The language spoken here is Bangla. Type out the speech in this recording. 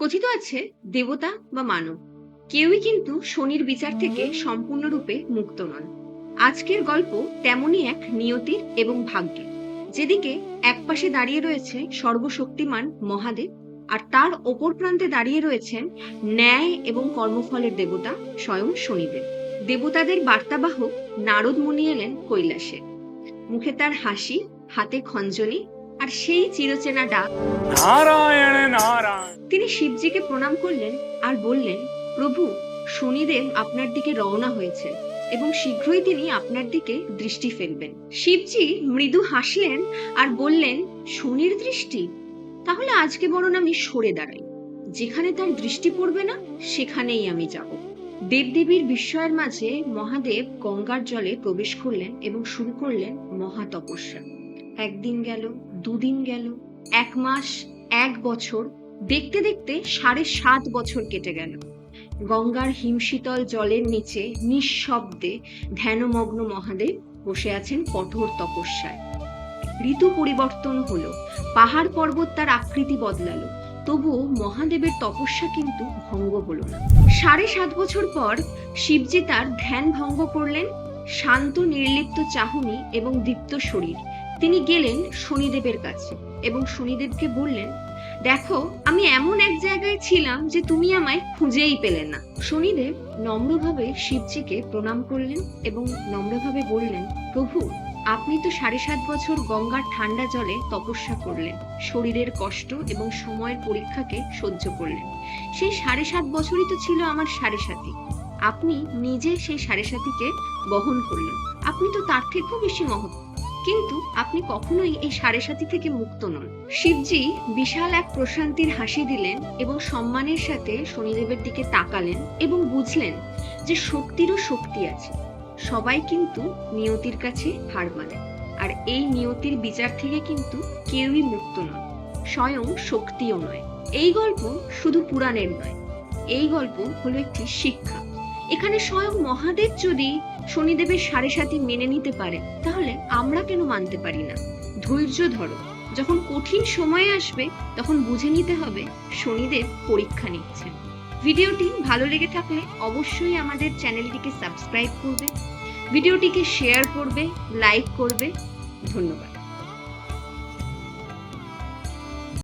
কথিত আছে দেবতা বা মানব কেউই কিন্তু শনির বিচার থেকে সম্পূর্ণরূপে মুক্ত নন। আজকের গল্প তেমনই এক নিয়তির এবং ভাগ্যের, যেদিকে একপাশে দাঁড়িয়ে রয়েছে সর্বশক্তিমান মহাদেব, আর তার ওপর প্রান্তে দাঁড়িয়ে রয়েছেন ন্যায় এবং কর্মফলের দেবতা স্বয়ং শনিদেব। দেবতাদের বার্তাবাহক নারদ মুনি এলেন কৈলাসে। মুখে তার হাসি, হাতে খঞ্জনি, আর সেই চিরচেনা ডাক নারায়ণ নারায়ণ। তিনি শিবজিকে প্রণাম করলেন আর বললেন, প্রভু, শনিদেব আপনার দিকে রওনা হয়েছেন এবং শীঘ্রই তিনি আপনার দিকে দৃষ্টি ফেলবেন। শিবজি মৃদু হাসলেন আর বললেন, শনির দৃষ্টি? তাহলে আজকে বরং আমি সরে দাঁড়াই। যেখানে তার দৃষ্টি পড়বে না সেখানেই আমি যাব। দেবদেবীর বিস্ময়ের মাঝে মহাদেব গঙ্গার জলে প্রবেশ করলেন এবং শুরু করলেন মহা তপস্যা। একদিন গেল, দুদিন গেল, 1 মাস, 1 বছর, দেখতে দেখতে 7.5 বছর কেটে গেল। গঙ্গার হিমশীতল জলের নিচে নিঃশব্দে ধ্যানমগ্ন মহাদেব বসে আছেন কঠোর তপস্যায়। ঋতু পরিবর্তন হলো, পাহাড় পর্বত তার আকৃতি বদলালো, তবুও মহাদেবের তপস্যা কিন্তু ভঙ্গ হলো না। 7.5 বছর পর শিবজি তার ধ্যান ভঙ্গ করলেন। শান্ত নির্লিপ্ত চাহনি এবং দীপ্ত শরীর তিনি গেলেন শনিদেবের কাছে এবং শনিদেবকে বললেন, দেখো, আমি এমন এক জায়গায় ছিলাম যে তুমি আমায় খুঁজেই পেলে না। শনিদেব নম্রভাবে শিবজিকে প্রণাম করলেন এবং নম্রভাবে বললেন, প্রভু, আপনি তো 7.5 বছর গঙ্গার ঠান্ডা জলে তপস্যা করলেন, শরীরের কষ্ট এবং সময়ের পরীক্ষাকে সহ্য করলেন। সেই 7.5 বছরই তো ছিল আমার সাড়ে সাথী। আপনি নিজে সেই সাড়ে সাথীকে বহন করলেন। আপনি তো তার থেকেও বেশি মহৎ, কিন্তু আপনি কখনোই এই সাড়ে সাথী থেকে মুক্ত নন। শিবজি বিশাল এক প্রশান্তির হাসি দিলেন এবং সম্মানের সাথে শনিদেবের দিকে তাকালেন এবং বুঝলেন যে শক্তিরও শক্তি আছে। সবাই কিন্তু নিয়তির কাছে হার মানে, আর এই নিয়তির বিচার থেকে কিন্তু কেউই মুক্ত নয়, স্বয়ং শক্তিও নয়। এই গল্প শুধু পুরাণের নয়, এই গল্প হলো একটি শিক্ষা। এখানে স্বয়ং মহাদেব যদি শনিদেবের সাড়ে সাথী মেনে নিতে পারে, তাহলে আমরা কেন মানতে পারি না? ধৈর্য ধরো, যখন কঠিন সময় আসবে তখন বুঝে নিতে হবে শনিদেব পরীক্ষা নিচ্ছেন। ভিডিওটি ভালো লেগে থাকলে অবশ্যই আমাদের চ্যানেলটিকে সাবস্ক্রাইব করবে, ভিডিওটিকে শেয়ার করবে, লাইক করবে। ধন্যবাদ।